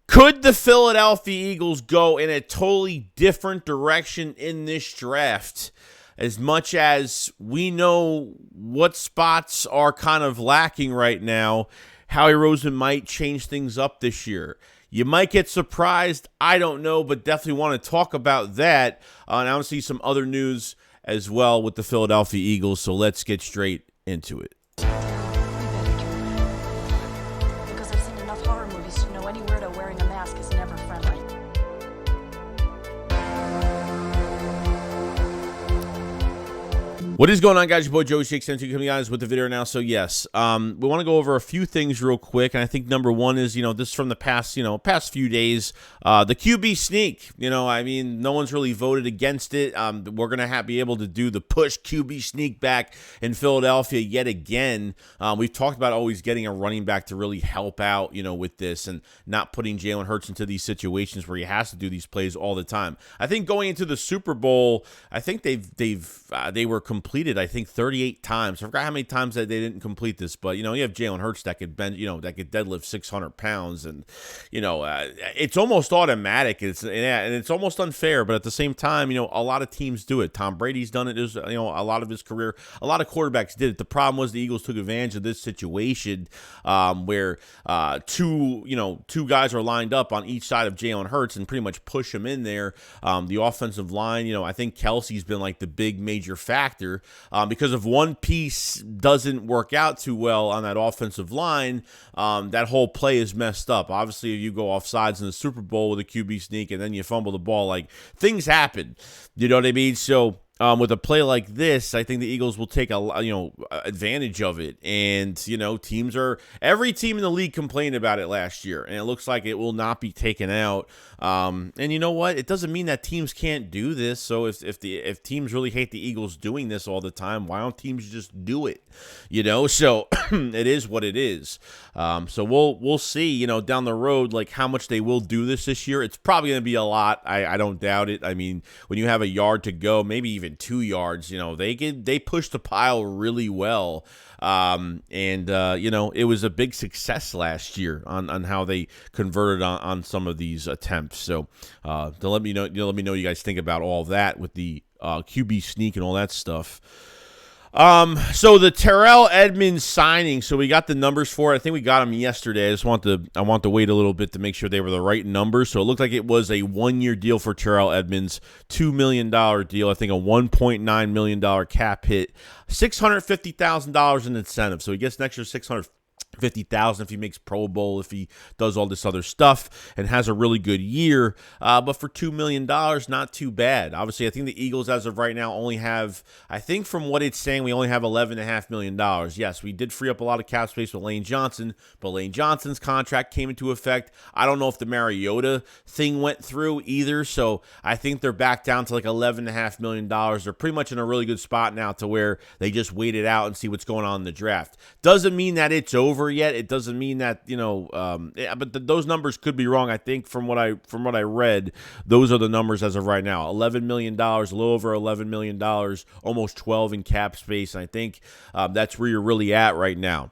Could the Philadelphia Eagles go in a totally different direction in this draft? As much as we know what spots are kind of lacking right now, Howie Roseman might change things up this year. You might get surprised. I don't know, but definitely want to talk about that. And I want to see some other news as well with the Philadelphia Eagles. So let's get straight into it. Because I've seen enough horror movies to know any weirdo wearing a mask is never friendly. What is going on, guys? Your boy Joey SHAKESQUAD coming guys with the video now. So yes, we want to go over a few things real quick, and I think number one is this is from the past few days, the QB sneak. I mean, no one's really voted against it. We're gonna be able to do the push QB sneak back in Philadelphia yet again. We've talked about always getting a running back to really help out, with this and not putting Jalen Hurts into these situations where he has to do these plays all the time. I think going into the Super Bowl, I think they were completed, I think 38 times. I forgot how many times that they didn't complete this, but you have Jalen Hurts that could bend, that could deadlift 600 pounds, and it's almost automatic. And it's almost unfair, but at the same time, a lot of teams do it. Tom Brady's done it. There's a lot of his career, a lot of quarterbacks did it. The problem was the Eagles took advantage of this situation where two guys are lined up on each side of Jalen Hurts and pretty much push him in there. The offensive line, I think Kelsey's been like the big major factor. Because if one piece doesn't work out too well on that offensive line, that whole play is messed up. Obviously, if you go off sides in the Super Bowl with a QB sneak and then you fumble the ball, like, things happen. You know what I mean? So with a play like this, I think the Eagles will take advantage of it. And every team in the league complained about it last year, and it looks like it will not be taken out. And you know what? It doesn't mean that teams can't do this. So if teams really hate the Eagles doing this all the time, why don't teams just do it? So it is what it is. So we'll see. Down the road, like how much they will do this year. It's probably going to be a lot. I don't doubt it. I mean, when you have a yard to go, maybe even 2 yards, they push the pile really well. It was a big success last year on how they converted on some of these attempts. So let me know what you guys think about all that with the QB sneak and all that stuff. So the Terrell Edmonds signing, so we got the numbers for it. I think we got them yesterday. I want to wait a little bit to make sure they were the right numbers. So it looked like it was a 1-year deal for Terrell Edmonds, $2 million deal. I think a $1.9 million cap hit, $650,000 in incentive. So he gets an extra $650,000 if he makes Pro Bowl, if he does all this other stuff and has a really good year. But for $2 million, not too bad. Obviously, I think the Eagles, as of right now, only have, I think from what it's saying, we only have $11.5 million. Yes, we did free up a lot of cap space with Lane Johnson, but Lane Johnson's contract came into effect. I don't know if the Mariota thing went through either, so I think they're back down to like $11.5 million. They're pretty much in a really good spot now to where they just wait it out and see what's going on in the draft. Doesn't mean that it's over yet. It doesn't mean that but those numbers could be wrong. I think from what I read, those are the numbers as of right now. $11 million, a little over $11 million, almost 12 in cap space. And I think that's where you're really at right now.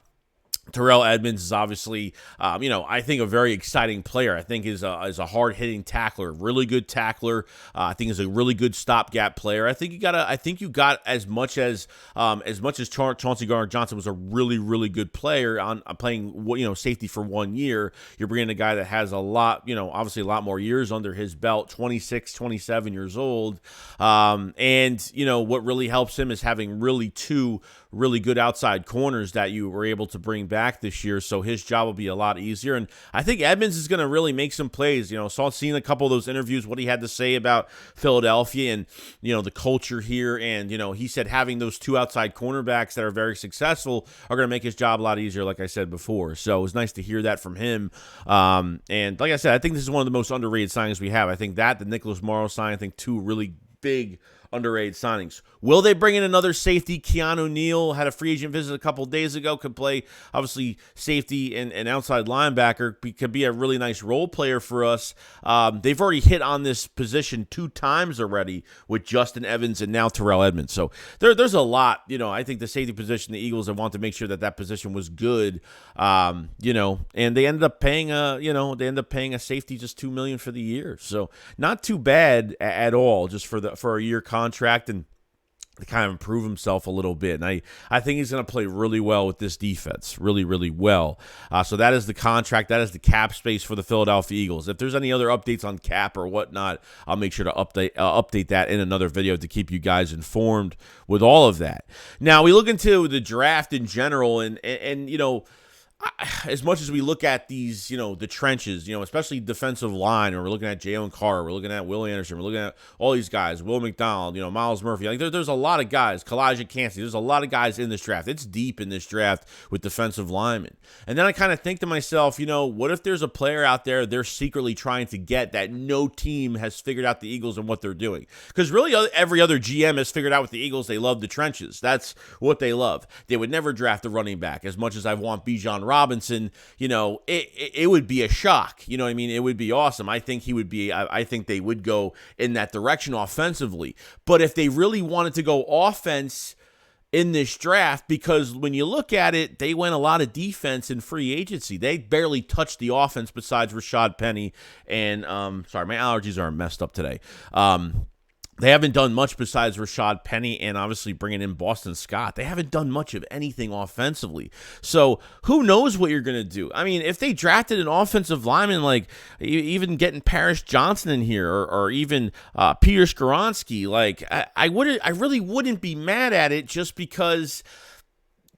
Terrell Edmonds is obviously, I think a very exciting player. I think is a hard-hitting tackler, really good tackler. I think is a really good stopgap player. I think you got as much as Chauncey Gardner-Johnson was a really, really good player on playing safety for 1 year. You're bringing a guy that has a lot, obviously a lot more years under his belt, 26, 27 years old. And what really helps him is having really two really good outside corners that you were able to bring back this year, so his job will be a lot easier. And I think Edmonds is going to really make some plays. Seeing a couple of those interviews, what he had to say about Philadelphia and the culture here, and he said having those two outside cornerbacks that are very successful are going to make his job a lot easier, like I said before. So it was nice to hear that from him. And like I said, I think this is one of the most underrated signings we have. I think that the Nicholas Morrow sign, I think two really big underrated signings. Will they bring in another safety? Keanu Neal had a free agent visit a couple of days ago, could play, obviously, safety and outside linebacker, could be a really nice role player for us. They've already hit on this position 2 times already with Justin Evans and now Terrell Edmonds. So there's a lot. I think the safety position, the Eagles, I want to make sure that position was good, and they ended up paying a safety just $2 million for the year. So not too bad at all, just for a year contract and to kind of improve himself a little bit. And I think he's going to play really well with this defense, really, really well. So that is the contract. That is the cap space for the Philadelphia Eagles. If there's any other updates on cap or whatnot, I'll make sure to update that in another video to keep you guys informed with all of that. Now, we look into the draft in general, and as much as we look at these, the trenches, especially defensive line, or we're looking at Jalen Carter, we're looking at Will Anderson, we're looking at all these guys, Will McDonald, Miles Murphy. Like there's a lot of guys, Kalijah Cansey. There's a lot of guys in this draft. It's deep in this draft with defensive linemen. And then I kind of think to myself, what if there's a player out there they're secretly trying to get that no team has figured out the Eagles and what they're doing? Because really every other GM has figured out with the Eagles, they love the trenches. That's what they love. They would never draft a running back. As much as I want Bijan Robinson, it would be a shock. You know what I mean? It would be awesome. I think I think they would go in that direction offensively. But if they really wanted to go offense in this draft, because when you look at it, they went a lot of defense in free agency. They barely touched the offense besides Rashad Penny and, sorry, my allergies are messed up today. They haven't done much besides Rashad Penny and obviously bringing in Boston Scott. They haven't done much of anything offensively. So who knows what you're going to do? I mean, if they drafted an offensive lineman, like even getting Paris Johnson in here or even Peter Skoronski, like I really wouldn't be mad at it, just because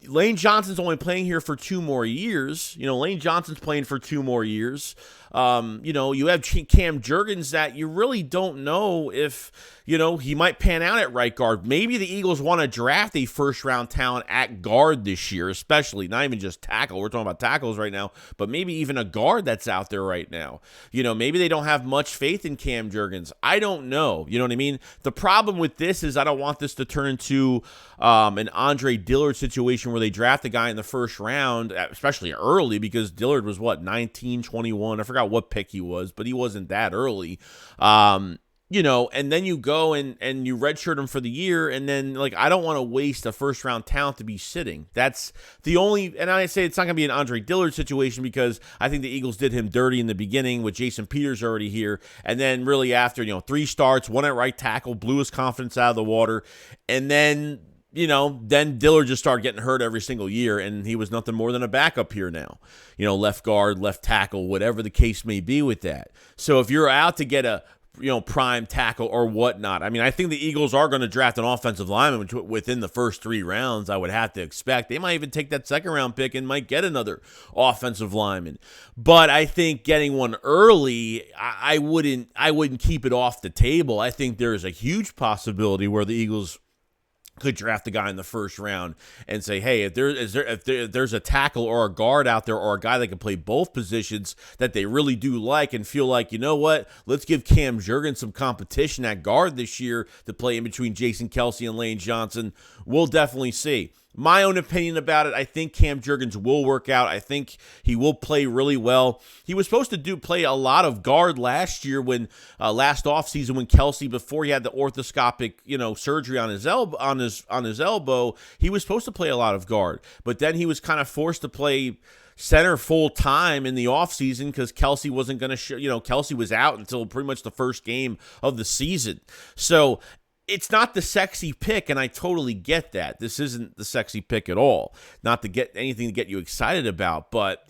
Lane Johnson's only playing here for 2 more years. Lane Johnson's playing for 2 more years. You have Cam Jurgens that you really don't know if, he might pan out at right guard. Maybe the Eagles want to draft a first-round talent at guard this year, especially, not even just tackle. We're talking about tackles right now, but maybe even a guard that's out there right now. Maybe they don't have much faith in Cam Jurgens. I don't know. You know what I mean? The problem with this is I don't want this to turn into an Andre Dillard situation where they draft a guy in the first round, especially early, because Dillard was, 19, 21? I forgot what pick he was, but he wasn't that early. And then you go and you redshirt him for the year, and then, I don't want to waste a first-round talent to be sitting. That's the only, and I say it's not going to be an Andre Dillard situation, because I think the Eagles did him dirty in the beginning with Jason Peters already here, and then really after, 3 starts, 1 at right tackle, blew his confidence out of the water, and then then Dillard just started getting hurt every single year, and he was nothing more than a backup here now. Left guard, left tackle, whatever the case may be with that. So if you're out to get a prime tackle or whatnot, I mean, I think the Eagles are going to draft an offensive lineman within the first 3 rounds, I would have to expect. They might even take that second-round pick and might get another offensive lineman. But I think getting one early, I wouldn't keep it off the table. I think there is a huge possibility where the Eagles could draft a guy in the first round and say, hey, if there's a tackle or a guard out there or a guy that can play both positions that they really do like and feel like, let's give Cam Jurgens some competition at guard this year to play in between Jason Kelce and Lane Johnson, we'll definitely see. My own opinion about it, I think Cam Jurgens will work out. I think he will play really well. He was supposed to play a lot of guard last year last offseason when Kelce, before he had the orthoscopic, surgery on his elbow, he was supposed to play a lot of guard. But then he was kind of forced to play center full time in the offseason because Kelce wasn't going to Kelce was out until pretty much the first game of the season. So it's not the sexy pick, and I totally get that. This isn't the sexy pick at all. Not to get anything to get you excited about, but,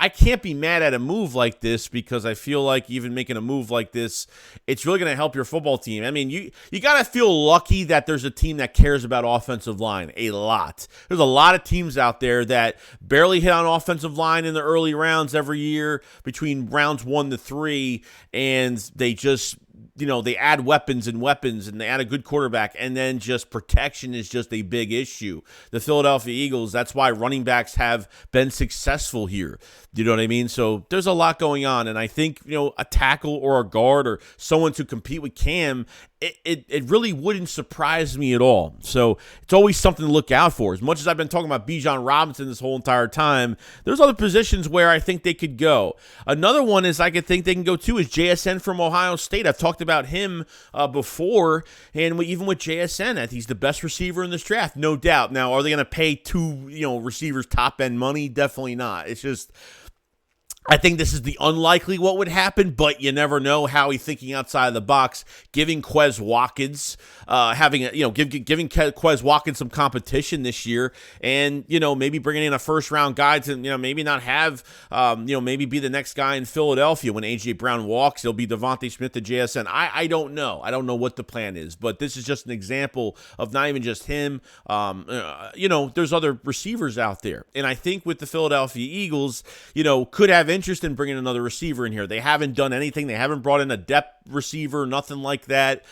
I can't be mad at a move like this, because I feel like even making a move like this, it's really going to help your football team. I mean, you got to feel lucky that there's a team that cares about offensive line a lot. There's a lot of teams out there that barely hit on offensive line in the early rounds every year between rounds 1 to 3, and they just they add weapons and they add a good quarterback, and then just protection is just a big issue. The Philadelphia Eagles, that's why running backs have been successful here. You know what I mean? So there's a lot going on, and I think, a tackle or a guard or someone to compete with Cam it really wouldn't surprise me at all. So it's always something to look out for. As much as I've been talking about Bijan Robinson this whole entire time, there's other positions where I think they could go. Another one is I could think they can go to is JSN from Ohio State. I've talked about him before, and even with JSN, I think he's the best receiver in this draft, no doubt. Now, are they going to pay two receivers top end money? Definitely not. It's just, I think this is the unlikely what would happen, but you never know. Howie thinking outside of the box, giving Quez Watkins, giving Quez Watkins some competition this year, and maybe bringing in a first round guy to maybe not have maybe be the next guy in Philadelphia when AJ Brown walks. It'll be Devontae Smith to JSN. I don't know. I don't know what the plan is, but this is just an example of not even just him. There's other receivers out there, and I think with the Philadelphia Eagles, could have interest in bringing another receiver in here. They haven't done anything. They haven't brought in a depth receiver, nothing like that.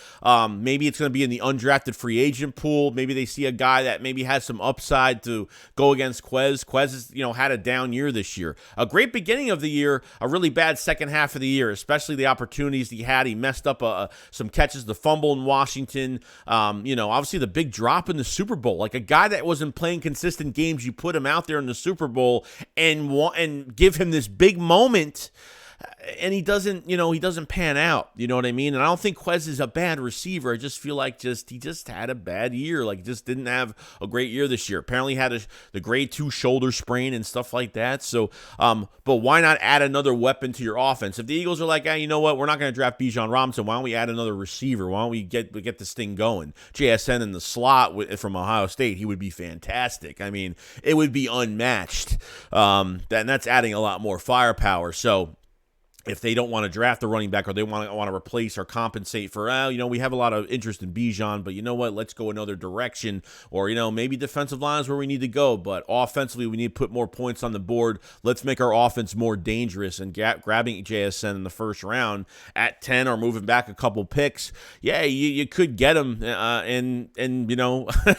Maybe it's going to be in the undrafted free agent pool. Maybe they see a guy that maybe has some upside to go against Quez. Quez has, had a down year this year. A great beginning of the year, a really bad second half of the year, especially the opportunities he had. He messed up some catches, the fumble in Washington. Obviously the big drop in the Super Bowl. Like a guy that wasn't playing consistent games, you put him out there in the Super Bowl and give him this big moment, and he doesn't pan out. You know what I mean? And I don't think Quez is a bad receiver. I just feel like he just had a bad year. Like, just didn't have a great year this year. Apparently had the grade 2 shoulder sprain and stuff like that. So, but why not add another weapon to your offense? If the Eagles are like, hey, you know what? We're not going to draft Bijan Robinson. Why don't we add another receiver? Why don't we get this thing going? JSN in the slot from Ohio State, he would be fantastic. I mean, it would be unmatched. And that's adding a lot more firepower. So, if they don't want to draft a running back or they want to replace or compensate for, we have a lot of interest in Bijan, but you know what? Let's go another direction. Or, maybe defensive line is where we need to go, but offensively we need to put more points on the board. Let's make our offense more dangerous, and grabbing JSN in the first round at 10 or moving back a couple picks. Yeah, you could get him, and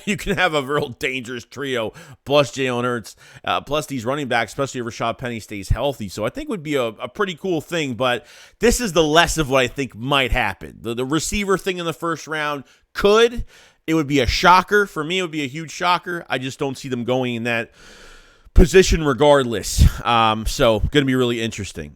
you can have a real dangerous trio plus Jalen Hurts, plus these running backs, especially if Rashad Penny stays healthy. So I think it would be a pretty cool thing. But this is the less of what I think might happen. The receiver thing in the first round it would be a shocker. For me, it would be a huge shocker. I just don't see them going in that position regardless. So going to be really interesting.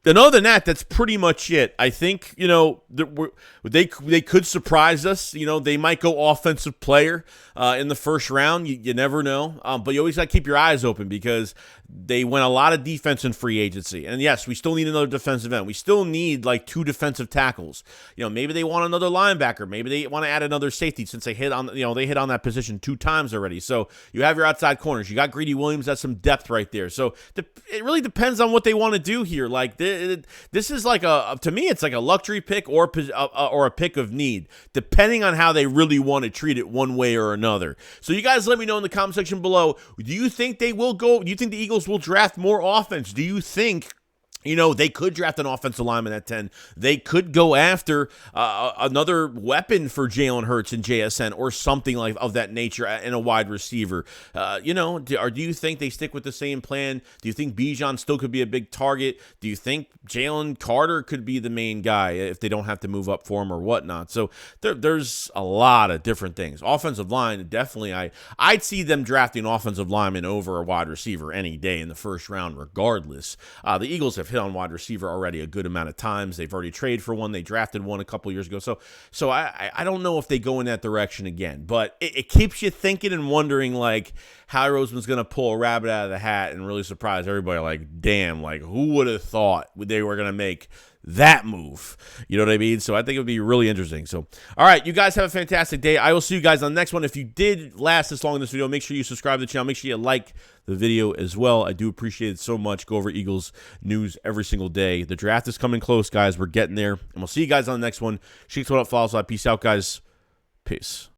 And other than that, that's pretty much it. I think, they could surprise us. They might go offensive player in the first round. You never know. But you always got to keep your eyes open because they went a lot of defense in free agency. And yes, we still need another defensive end. We still need like 2 defensive tackles. Maybe they want another linebacker. Maybe they want to add another safety since they hit on that position 2 times already. So you have your outside corners. You got Greedy Williams. That's some depth right there. So it really depends on what they want to do here. Like this is like to me, it's like a luxury pick or a pick of need, depending on how they really want to treat it one way or another. So you guys let me know in the comment section below. Do you think they will go? Do you think the Eagles will draft more offense? Do you think they could draft an offensive lineman at 10. They could go after another weapon for Jalen Hurts and JSN or something like of that nature in a wide receiver. Do you think they stick with the same plan? Do you think Bijan still could be a big target? Do you think Jalen Carter could be the main guy if they don't have to move up for him or whatnot? So there's a lot of different things. Offensive line, definitely. I'd see them drafting offensive lineman over a wide receiver any day in the first round regardless. The Eagles have hit on wide receiver already a good amount of times. They've already traded for one. They drafted one a couple years ago. So I don't know if they go in that direction again, but it keeps you thinking and wondering like how Roseman's going to pull a rabbit out of the hat and really surprise everybody. Like, damn, like who would have thought they were going to make that move? You know what I mean? So I think it would be really interesting. So, all right, you guys have a fantastic day. I will see you guys on the next one. If you did last this long in this video, make sure you subscribe to the channel. Make sure you like the video as well. I do appreciate it so much. Go over Eagles news every single day. The draft is coming close, guys. We're getting there. And we'll see you guys on the next one. SHAKESQUAD, follow us. Peace out, guys. Peace.